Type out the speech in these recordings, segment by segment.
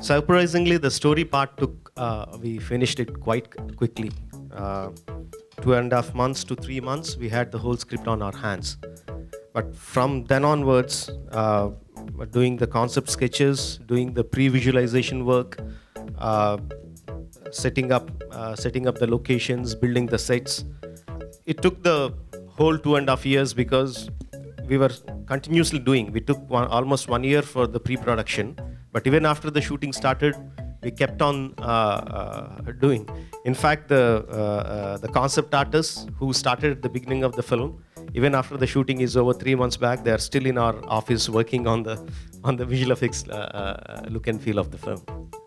Surprisingly, the story part took, we finished it quite quickly. 2.5 months to 3 months, we had the whole script on our hands. But from then onwards, doing the concept sketches, doing the pre-visualization work, setting up the locations, building the sets. It took the whole 2.5 years because we were continuously doing. We took almost 1 year for the pre-production, but even after the shooting started, we kept on doing. In fact, the concept artists who started at the beginning of the film, even after the shooting is over 3 months back, they are still in our office working on the visual effects look and feel of the film.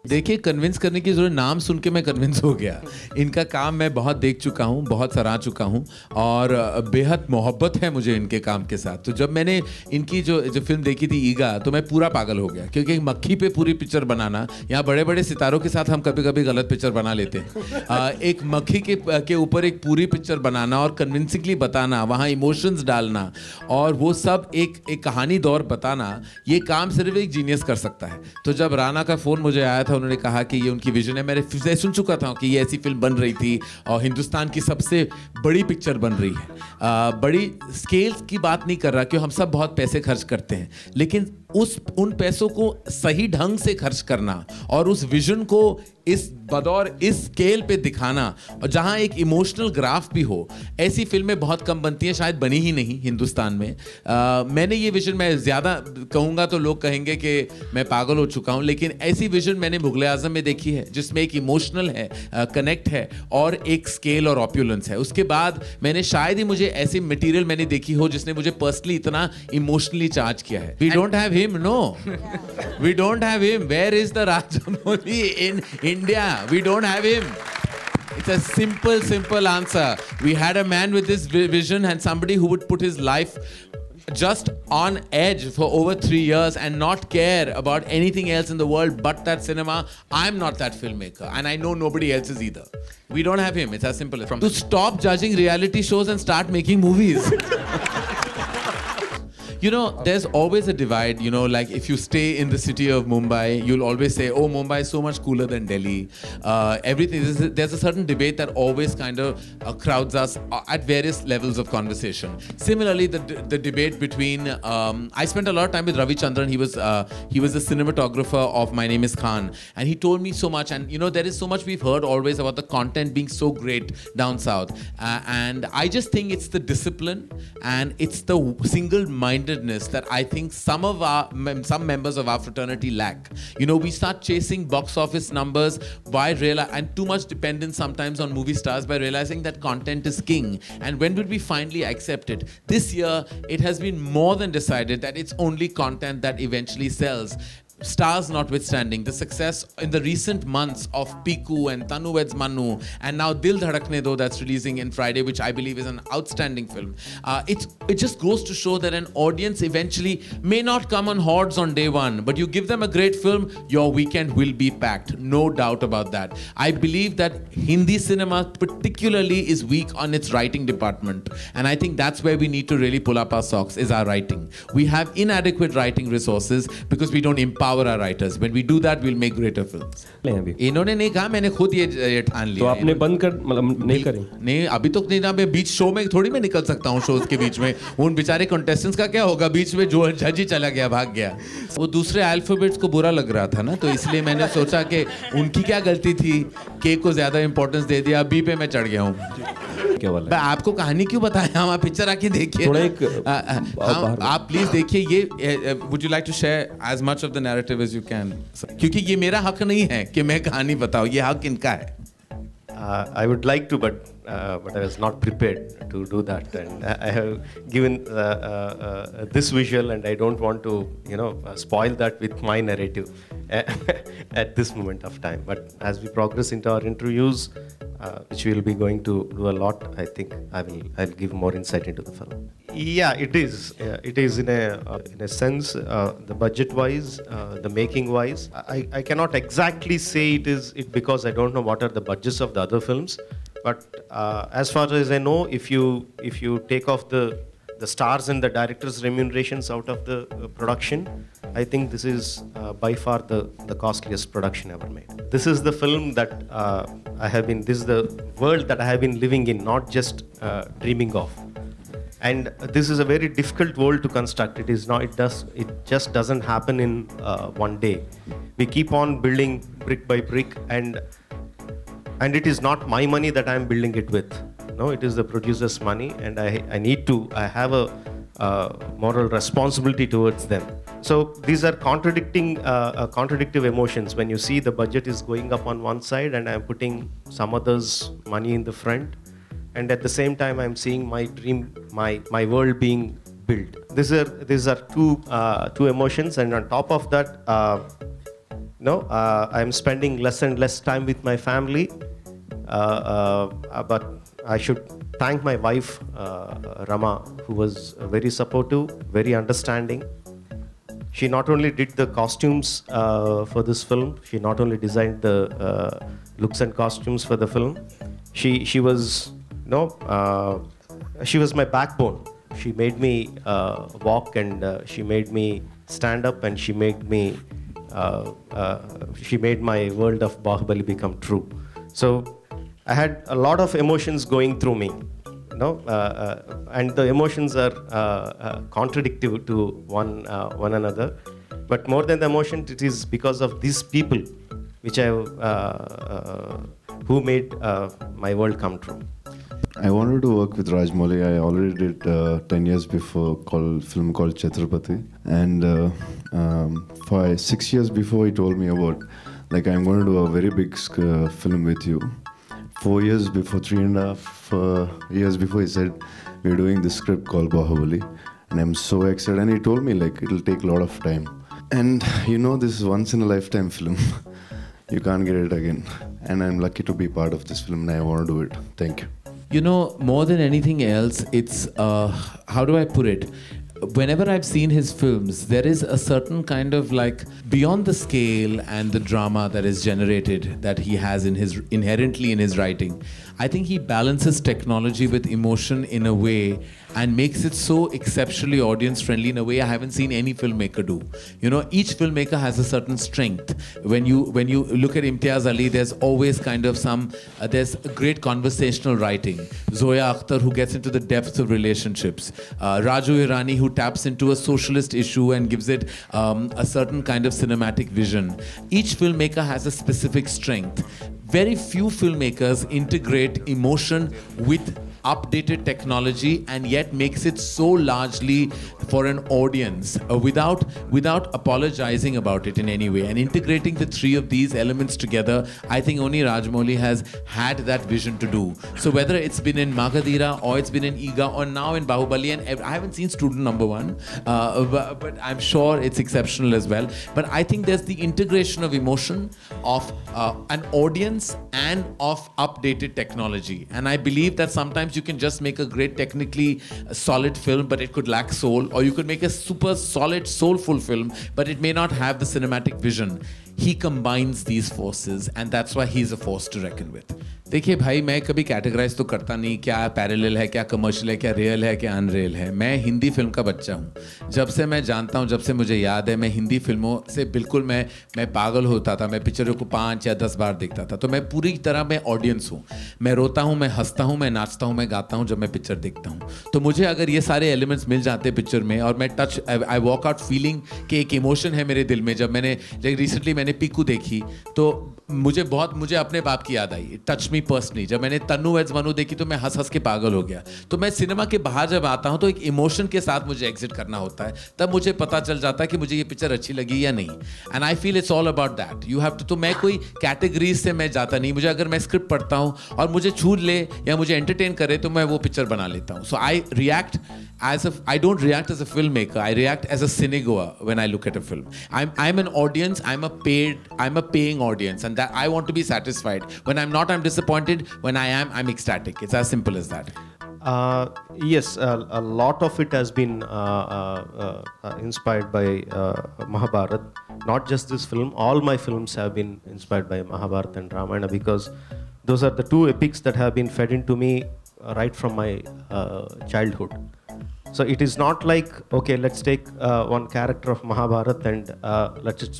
देखिए, convince करने की जरूरत, नाम सुन के मैं convince हो गया। इनका काम मैं बहुत देख चुका हूँ, बहुत सराह चुका हूँ और बेहद मोहब्बत है मुझे इनके काम के साथ। तो जब मैंने इनकी जो फिल्म देखी थी ईगा, तो मैं पूरा पागल हो गया, क्योंकि एक मक्खी पे पूरी पिक्चर बनाना, यहाँ बड़े बड़े सितारों के साथ हम कभी कभी गलत पिक्चर बना लेते हैं। एक मक्खी के ऊपर एक पूरी पिक्चर बनाना और कन्विंसिंगली बताना, वहाँ इमोशंस डालना और वो सब एक कहानी दौर बताना, ये काम सिर्फ एक जीनियस कर सकता है। तो जब राणा का फ़ोन मुझे आया था, उन्होंने कहा कि ये उनकी विजन है, मैं सुन चुका था कि ये ऐसी फिल्म बन रही थी और हिंदुस्तान की सबसे बड़ी पिक्चर बन रही है। बड़ी स्केल की बात नहीं कर रहा, क्योंकि हम सब बहुत पैसे खर्च करते हैं, लेकिन उन पैसों को सही ढंग से खर्च करना और उस विजन को बदौर इस स्केल पे दिखाना, और जहां एक इमोशनल ग्राफ भी हो, ऐसी फिल्में बहुत कम बनती हैं, शायद बनी ही नहीं हिंदुस्तान में। मैंने ये विजन, मैं ज़्यादा कहूँगा तो लोग कहेंगे कि मैं पागल हो चुका हूँ, लेकिन ऐसी विजन मैंने मुगल आज़म में देखी है, जिसमें एक इमोशनल है, कनेक्ट है और एक स्केल और ऑप्यूलेंस है। उसके बाद मैंने शायद ही मुझे ऐसी मटीरियल मैंने देखी हो जिसने मुझे पर्सनली इतना इमोशनली चार्ज किया है। We don't have him, no, we don't have him. Where is the Rajamouli in India? We don't have him. It's a simple answer. We had a man with this vision and somebody who would put his life just on edge for over 3 years and not care about anything else in the world but that cinema. I'm not that filmmaker, and I know nobody else is either. We don't have him. It's as simple as to stop judging reality shows and start making movies. You know, there's always a divide, you know, like if you stay in the city of Mumbai, you'll always say, oh, Mumbai is so much cooler than Delhi. Everything, there's a certain debate that always kind of crowds us at various levels of conversation. Similarly, the debate between, I spent a lot of time with Ravi Chandran. He was the cinematographer of My Name is Khan. And he told me so much. And, you know, there is so much we've heard always about the content being so great down south. And I just think it's the discipline and it's the single-minded that I think some members of our fraternity lack. You know, we start chasing box office numbers and too much dependence sometimes on movie stars by realizing that content is king. And when will we finally accept it? This year, it has been more than decided that it's only content that eventually sells. Stars notwithstanding, the success in the recent months of Piku and Tanu Weds Manu, and now Dil Dhadakne Do that's releasing in Friday, which I believe is an outstanding film. It just goes to show that an audience eventually may not come on hordes on day one, but you give them a great film, your weekend will be packed. No doubt about that. I believe that Hindi cinema particularly is weak on its writing department, and I think that's where we need to really pull up our socks, is our writing. We have inadequate writing resources because we don't empower our writers. When we do that, we'll make greater films. इन्होंने नहीं कहा, मैंने खुद ये ठान लिया। तो आपने बंद कर, मतलब नहीं करें? नहीं, अभी तो नहीं ना, मैं बीच शो में थोड़ी मैं निकल सकता हूँ, शोज के बीच में। उन बेचारे कंटेस्टेंट्स का क्या होगा, बीच में जो जज ही चला गया, भाग गया। वो दूसरे अल्फाबेट्स को बुरा लग रहा था ना, तो इसलिए मैंने सोचा कि उनकी क्या गलती थी, के को ज्यादा इंपॉर्टेंस दे दिया, बी पे मैं चढ़ गया हूँ। क्या वाला? आपको कहानी क्यों बताया? आप पिक्चर आके देखिए, आप प्लीज देखिए। ये would you like to share as much of the narrative as you can, क्योंकि ये मेरा हक नहीं है कि मैं कहानी बताऊं, ये हक इनका है। I would like to, but I was not prepared to do that, and I have given this visual, and I don't want to, you know, spoil that with my narrative at this moment of time. But as we progress into our interviews, which we'll be going to do a lot, I think I'll give more insight into the film. Yeah, it is. It is in a sense, the budget-wise, the making-wise. I cannot exactly say it because I don't know what are the budgets of the other films. But as far as I know, if you take off the the stars and the director's remunerations out of the production, I think this is by far the costliest production ever made. This is the film that this is the world that I have been living in, not just dreaming of. And this is a very difficult world to construct. It just doesn't happen in one day. We keep on building brick by brick, and it is not my money that I am building it with. No, it is the producer's money, and I have a moral responsibility towards them. So these are contradictive emotions. When you see the budget is going up on one side, and I'm putting some others' money in the front, and at the same time I'm seeing my dream, my world being built. These are two emotions, and on top of that, I'm spending less and less time with my family. But I should thank my wife, Rama, who was very supportive, very understanding. She not only did the costumes for this film, she not only designed the looks and costumes for the film, she was my backbone. She made me walk, and she made me stand up, and she made my world of Bahubali become true. So I had a lot of emotions going through me, and the emotions are contradictory to one another. But more than the emotion, it is because of these people who made my world come true. I wanted to work with Rajamouli. I already did 10 years before film called Chhatrapati, and 6 years before he told me about, I'm going to do a very big film with you. 4 years before, 3.5 years before, he said, we're doing this script called Bahubali, and I'm so excited. And he told me it'll take a lot of time, and this is once in a lifetime film. You can't get it again, and I'm lucky to be part of this film, and I want to do it. Thank you. More than anything else, it's how do I put it? Whenever I've seen his films, there is a certain kind of beyond the scale and the drama that is generated that he has inherently in his writing. I think he balances technology with emotion in a way and makes it so exceptionally audience friendly in a way I haven't seen any filmmaker do. Each filmmaker has a certain strength. When you look at Imtiaz Ali, there's always kind of there's great conversational writing. Zoya Akhtar, who gets into the depths of relationships. Raju Hirani, who taps into a socialist issue and gives it a certain kind of cinematic vision. Each filmmaker has a specific strength. Very few filmmakers integrate emotion with updated technology and yet makes it so largely for an audience without apologizing about it in any way, and integrating the three of these elements together. I think only Rajamouli has had that vision to do. So whether it's been in Magadhira or it's been in Iga or now in Bahubali, and I haven't seen Student Number 1, but I'm sure it's exceptional as well. But I think there's the integration of emotion, of an audience, and of updated technology. And I believe that sometimes you can just make a great technically solid film, but it could lack soul, or you could make a super solid soulful film, but it may not have the cinematic vision. He combines these forces, and that's why he's a force to reckon with. देखिए भाई, मैं कभी categorise तो करता नहीं क्या parallel है, क्या कमर्शियल है, क्या रियल है, क्या अनरियल है. मैं हिंदी फिल्म का बच्चा हूँ. जब से मैं जानता हूँ, जब से मुझे याद है, मैं हिंदी फिल्मों से बिल्कुल मैं पागल होता था. मैं पिक्चरों को 5 या 10 बार देखता था. तो मैं पूरी तरह मैं ऑडियंस हूँ. मैं रोता हूँ, मैं हंसता हूँ, मैं नाचता हूँ, मैं गाता हूँ जब मैं पिक्चर देखता हूँ. तो मुझे अगर ये सारे एलिमेंट्स मिल जाते पिक्चर में, और मैं आई वॉक आउट फीलिंग कि एक इमोशन है मेरे दिल में. जब रिसेंटली मैंने पीकू देखी, तो मुझे अपने बाप की याद आई. Touch me personally. जब मैंने तन्नू वेड्स मनु देखी, तो मैं हंस के पागल हो गया. तो मैं सिनेमा के बाहर जब आता हूं, तो एक इमोशन के साथ मुझे एग्जिट करना होता है. तब मुझे पता चल जाता है कि मुझे ये पिक्चर अच्छी लगी या नहीं. And I feel it's all about that. You have to. तो मैं कोई कैटेगरीज से मैं जाता नहीं. मुझे अगर मैं स्क्रिप्ट पढ़ता हूं और मुझे छू ले या मुझे एंटरटेन करे, तो मैं वो पिक्चर बना लेता हूं. सो I don't react as a filmmaker. I react as a cinegoer when I look at a film. I'm an audience. I'm a paying audience, and that I want to be satisfied. When I'm not, I'm disappointed. When I am, I'm ecstatic. It's as simple as that. Yes, a lot of it has been inspired by Mahabharata. Not just this film. All my films have been inspired by Mahabharata and Ramayana, because those are the two epics that have been fed into me right from my childhood. So it is not like, okay, let's take one character of Mahabharata and let's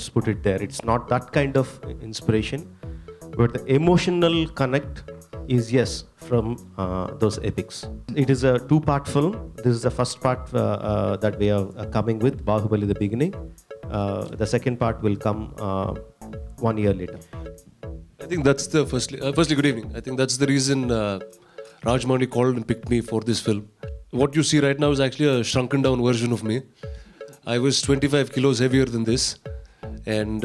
put it there. It's not that kind of inspiration, but the emotional connect is yes from those epics. It is a 2-part film. This is the first part that we are coming with, Bahubali the beginning. The second part will come 1 year later. I think that's the firstly good evening. I think that's the reason Rajmouli called and picked me for this film. What you see right now is actually a shrunken down version of me. I was 25 kilos heavier than this, and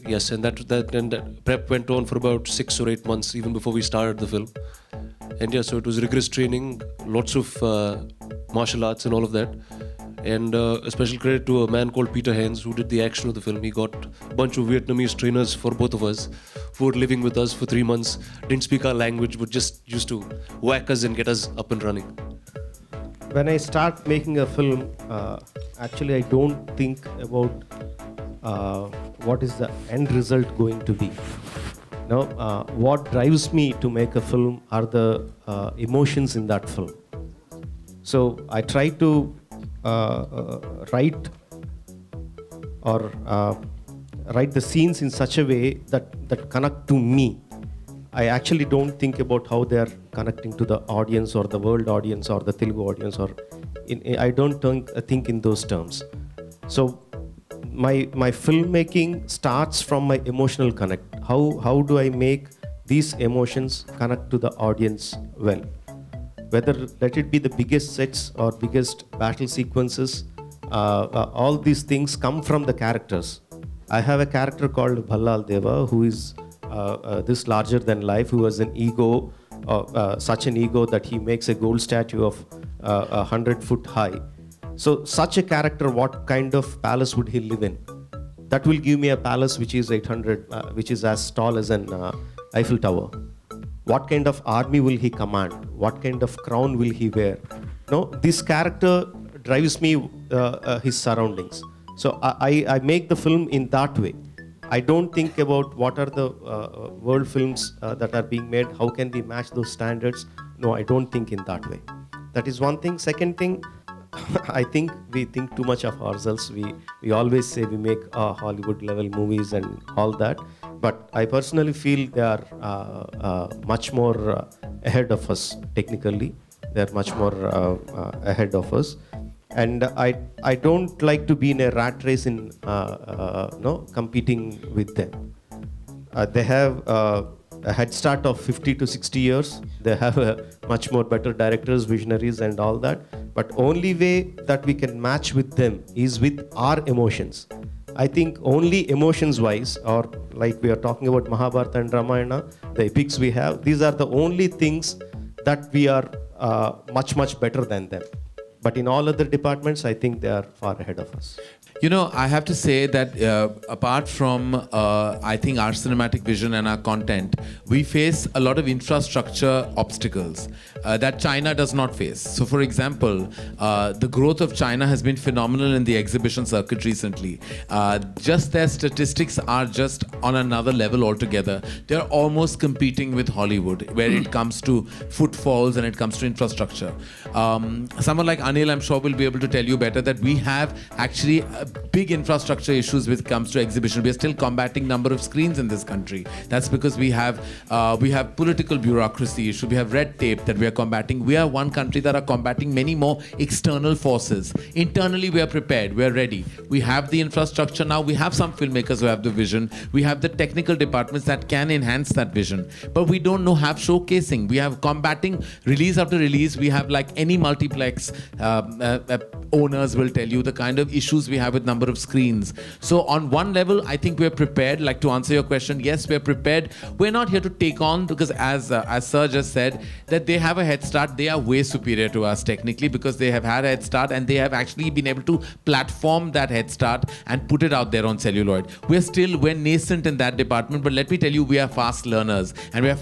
yes, and that prep went on for about 6 or 8 months even before we started the film. And yeah, so it was rigorous training, lots of martial arts and all of that. And a special credit to a man called Peter Hens who did the action of the film. He got a bunch of Vietnamese trainers for both of us who were living with us for 3 months, didn't speak our language, but just used to whack us and get us up and running. When I start making a film, actually I don't think about what is the end result going to be. No, what drives me to make a film are the emotions in that film. So I try to write the scenes in such a way that connect to me. I actually don't think about how they are connecting to the audience or the world audience or the Telugu audience, or I don't think in those terms. So my filmmaking starts from my emotional connect. How do I make these emotions connect to the audience well? Whether let it be the biggest sets or biggest battle sequences, all these things come from the characters. I have a character called Bhallal Deva who is this larger than life, who has an ego, such an ego that he makes a gold statue of 100 foot high. So such a character, what kind of palace would he live in? That will give me a palace which is 800, which is as tall as an Eiffel Tower. What kind of army will he command? What kind of crown will he wear? No, this character drives me his surroundings. So I make the film in that way. I don't think about what are the world films that are being made, how can we match those standards. No, I don't think in that way. That is one thing. Second thing, I think we think too much of ourselves. We always say we make Hollywood level movies and all that. But I personally feel they are much more ahead of us technically. They are much more ahead of us. And I don't like to be in a rat race in competing with them. They have a head start of 50 to 60 years. They have a much more better directors, visionaries and all that. But only way that we can match with them is with our emotions. I think only emotions wise, or like we are talking about Mahabharata and Ramayana, the epics we have, these are the only things that we are much better than them. But in all other departments, I think they are far ahead of us. You know, I have to say that apart from, I think, our cinematic vision and our content, we face a lot of infrastructure obstacles that China does not face. So, for example, the growth of China has been phenomenal in the exhibition circuit recently. Just their statistics are just on another level altogether. They're almost competing with Hollywood where it comes to footfalls and it comes to infrastructure. Someone like Anil, I'm sure, will be able to tell you better that we have actually big infrastructure issues when it comes to exhibition. We are still combating number of screens in this country. That's because we have political bureaucracy issue. We have red tape that we are combating. We are one country that are combating many more external forces. Internally, we are prepared. We are ready. We have the infrastructure now. We have some filmmakers who have the vision. We have the technical departments that can enhance that vision. But we don't know have showcasing. We have combating release after release. We have, like any multiplex owners will tell you, the kind of issues we have with number of screens. So on one level, I think we're prepared. Like, to answer your question, yes, we're prepared. We're not here to take on, because as Sir just said, that they have a head start. They are way superior to us technically because they have had a head start and they have actually been able to platform that head start and put it out there on celluloid. We're nascent in that department, but let me tell you, we are fast learners and we are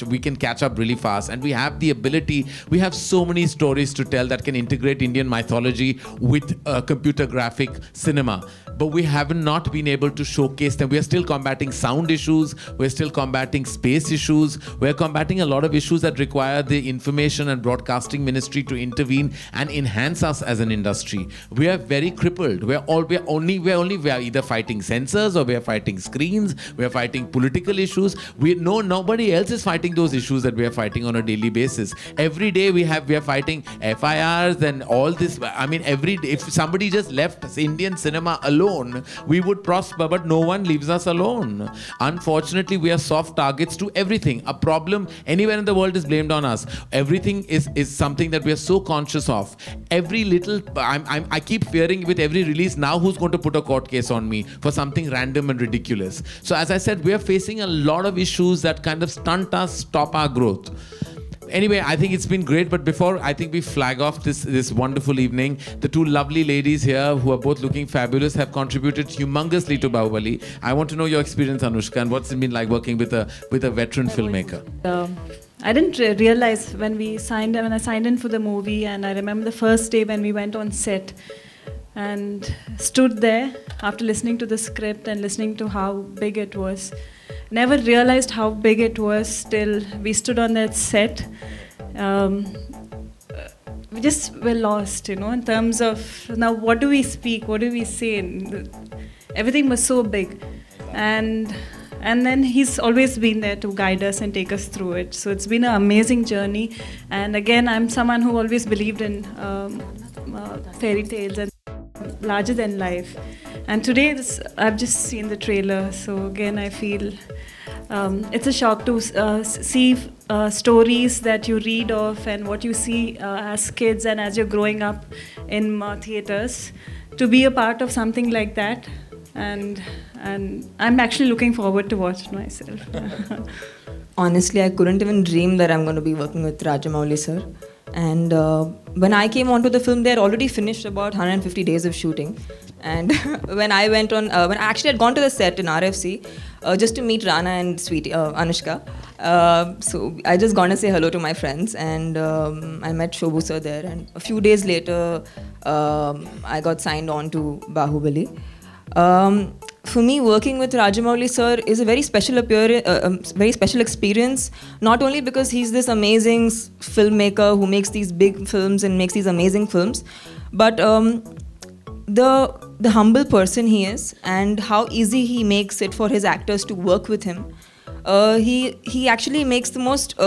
we can catch up really fast, and we have the ability. We have so many stories to tell that can integrate Indian mythology technology with computer graphic cinema. But we have not been able to showcase them. We are still combating sound issues. We're still combating space issues. We're combating a lot of issues that require the information and broadcasting ministry to intervene and enhance us as an industry. We are very crippled. We are either fighting censors, or we are fighting screens. We are fighting political issues. Nobody else is fighting those issues that we are fighting on a daily basis. Every day we are fighting FIRs and all this. I mean, every day, if somebody just left Indian cinema alone, we would prosper, but no one leaves us alone. Unfortunately, we are soft targets to everything. A problem anywhere in the world is blamed on us. Everything is something that we are so conscious of. Every little, I keep fearing with every release, now who's going to put a court case on me for something random and ridiculous. So as I said, we are facing a lot of issues that kind of stunt us, stop our growth. Anyway, I think it's been great, but before I think we flag off this wonderful evening, the two lovely ladies here who are both looking fabulous have contributed humongously to Bahubali. I want to know your experience, Anushka, and what's it been like working with a veteran filmmaker? I didn't realize when I signed in for the movie, and I remember the first day when we went on set and stood there after listening to the script and listening to how big it was. Never realized how big it was till we stood on that set. We just were lost, in terms of, now what do we speak, what do we say? Everything was so big. And then he's always been there to guide us and take us through it. So it's been an amazing journey. And again, I'm someone who always believed in fairy tales and larger than life. And today, I've just seen the trailer, so again, I feel it's a shock to see stories that you read of and what you see as kids and as you're growing up in theatres, to be a part of something like that. And I'm actually looking forward to watch myself. Honestly, I couldn't even dream that I'm going to be working with Rajamouli sir. And when I came onto the film, they had already finished about 150 days of shooting. And when I went on, when I actually had gone to the set in RFC just to meet Rana and Sweetie, Anushka. So I just gone to say hello to my friends, and I met Shobhu sir there. And a few days later, I got signed on to Bahubali. For me, working with Rajamouli sir is a very special experience. Not only because he's this amazing filmmaker who makes these big films and makes these amazing films, but the humble person he is, and how easy he makes it for his actors to work with him. He actually makes the most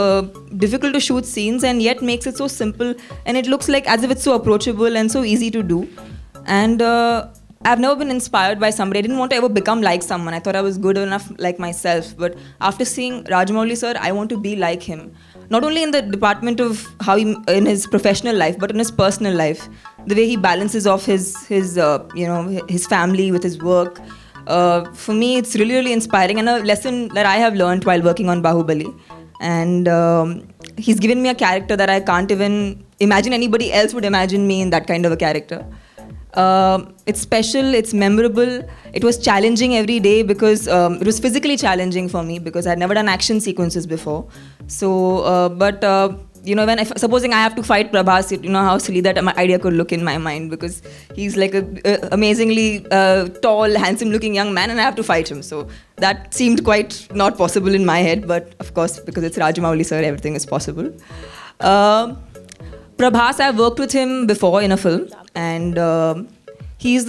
difficult to shoot scenes and yet makes it so simple, and it looks like as if it's so approachable and so easy to do. And I've never been inspired by somebody. I didn't want to ever become like someone. I thought I was good enough like myself. But after seeing Rajamouli sir, I want to be like him. Not only in the department of how he, in his professional life, but in his personal life. The way he balances off his family with his work. For me, it's really, really inspiring, and a lesson that I have learned while working on Bahubali. And he's given me a character that I can't even imagine anybody else would imagine me in that kind of a character. It's special, it's memorable. It was challenging every day because it was physically challenging for me because I'd never done action sequences before. So, supposing I have to fight Prabhas, you know how silly that idea could look in my mind, because he's like a amazingly tall, handsome-looking young man, and I have to fight him. So that seemed quite not possible in my head, but of course, because it's Rajamouli sir, everything is possible. Prabhas, I've worked with him before in a film, and his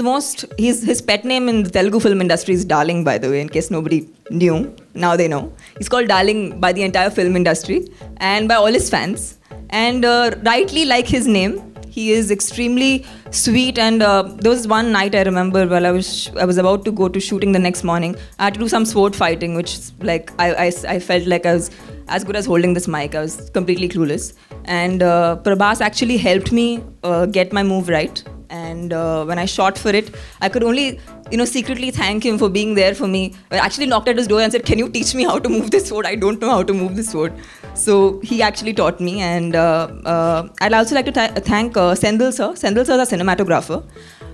pet name in the Telugu film industry is Darling, by the way, in case nobody knew. Now they know. He's called Darling by the entire film industry and by all his fans. And rightly like his name, he is extremely sweet. And there was one night I remember while I was about to go to shooting the next morning. I had to do some sword fighting, which like I felt like I was as good as holding this mic. I was completely clueless. And Prabhas actually helped me get my move right. And when I shot for it, I could only, secretly thank him for being there for me. I actually knocked at his door and said, "Can you teach me how to move this sword? I don't know how to move this sword." So he actually taught me. And I'd also like to thank Sendil sir. Sendil sir is a cinematographer.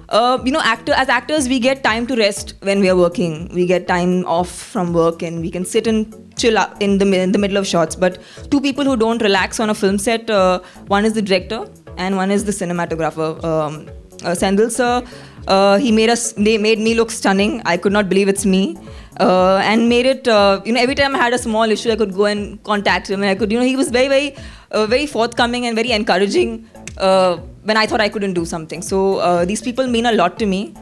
As actors, we get time to rest when we are working. We get time off from work and we can sit and chill in the middle of shots. But two people who don't relax on a film set, one is the director and one is the cinematographer. Sendil sir, they made me look stunning. I could not believe it's me. And made it, every time I had a small issue, I could go and contact him. And I could, he was very, very forthcoming and very encouraging when I thought I couldn't do something. So these people mean a lot to me.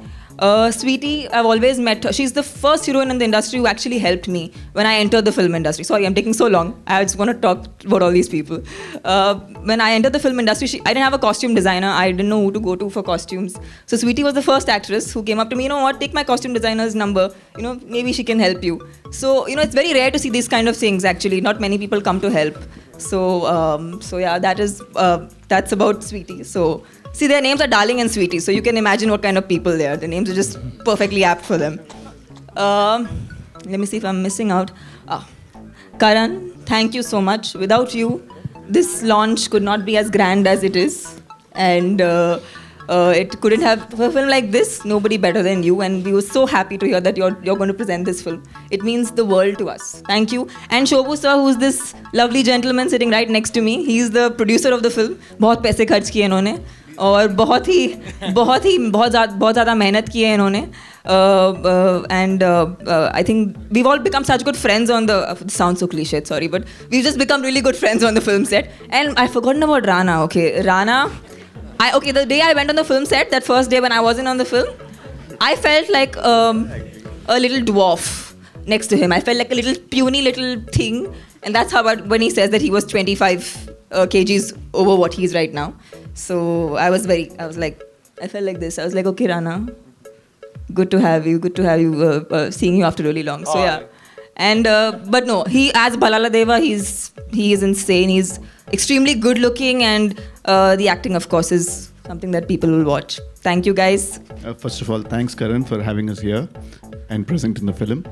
Sweetie, I've always met her. She's the first heroine in the industry who actually helped me when I entered the film industry. Sorry, I'm taking so long. I just want to talk about all these people. When I entered the film industry, I didn't have a costume designer. I didn't know who to go to for costumes. So Sweetie was the first actress who came up to me, take my costume designer's number. Maybe she can help you. So, it's very rare to see these kind of things actually. Not many people come to help. So, yeah, that's about Sweetie. So, see, their names are Darling and Sweetie, so you can imagine what kind of people they are. The names are just perfectly apt for them. Let me see if I'm missing out. Karan, thank you so much. Without you, this launch could not be as grand as it is. And it couldn't have, for a film like this, nobody better than you. And we were so happy to hear that you're going to present this film. It means the world to us. Thank you. And Shobhu sir, who's this lovely gentleman sitting right next to me. He's the producer of the film. बहुत पैसे खर्च किए इन्होंने. और बहुत ज़्यादा मेहनत की है इन्होंने and I think we've all become such good friends on the sounds so cliched, sorry, but we've just become really good friends on the film set. And I've forgotten about Rana. Okay, Rana, the day I went on the film set, that first day when I wasn't on the film, I felt like a little dwarf next to him. I felt like a little puny little thing, and that's how when he says that he was 25 kgs over what he is right now. So I felt like this. I was like, okay, Rana, good to have you, seeing you after really long. So yeah. And, but no, he, as Bhalala Deva, he is insane. He's extremely good looking, and the acting, of course, is something that people will watch. Thank you, guys. First of all, thanks, Karan, for having us here and present in the film.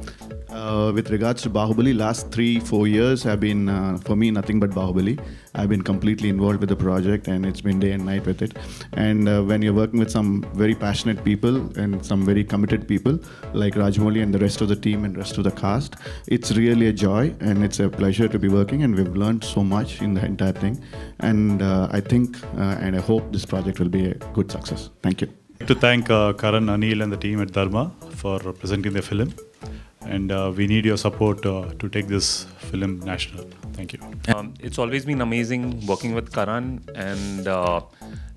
With regards to Bahubali, last 3-4 years have been, for me, nothing but Bahubali. I've been completely involved with the project, and it's been day and night with it. And when you're working with some very passionate people and some very committed people like Rajamouli and the rest of the team and rest of the cast, it's really a joy and it's a pleasure to be working, and we've learned so much in the entire thing. And I think and I hope this project will be a good success. Thank you. I'd like to thank Karan, Anil and the team at Dharma for presenting the film. And we need your support to take this film national. Thank you. It's always been amazing working with Karan, and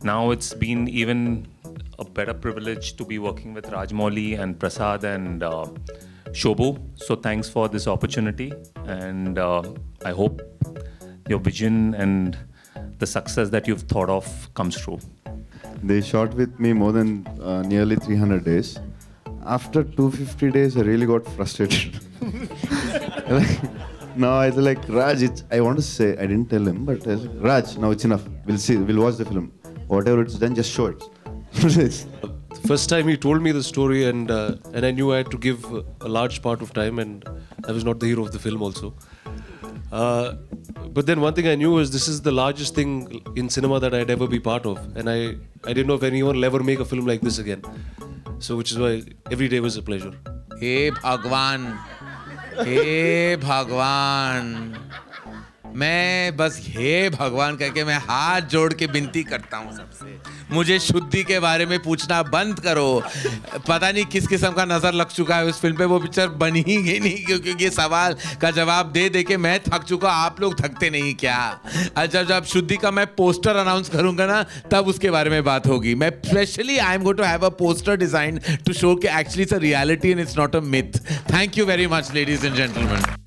now it's been even a better privilege to be working with Rajamouli and Prasad and Shobhu. So thanks for this opportunity, and I hope your vision and the success that you've thought of comes true. They shot with me more than nearly 300 days. After 250 days, I really got frustrated. Now I was like, Raj, I want to say, I didn't tell him, but I was like, Raj, now it's enough. We'll see, we'll watch the film. Whatever it's done, just show it. The first time he told me the story, and I knew I had to give a large part of time, and I was not the hero of the film also. But then one thing I knew was this is the largest thing in cinema that I'd ever be part of, and I didn't know if anyone will ever make a film like this again. So which is why every day was a pleasure. Hey Bhagwan, हे भगवान, मैं बस हे भगवान कह के मैं हाथ जोड़ के विनती करता हूँ सबसे, मुझे शुद्धि के बारे में पूछना बंद करो। पता नहीं किस किस्म का नज़र लग चुका है उस फिल्म पे, वो पिक्चर बनी ही नहीं क्योंकि ये सवाल का जवाब दे दे के मैं थक चुका, आप लोग थकते नहीं क्या? अच्छा, जब शुद्धि का मैं पोस्टर अनाउंस करूँगा ना तब उसके बारे में बात होगी। मैं specially I am going to have a poster design to show कि actually it's a reality and it's not a myth. Thank you very much ladies and gentleman.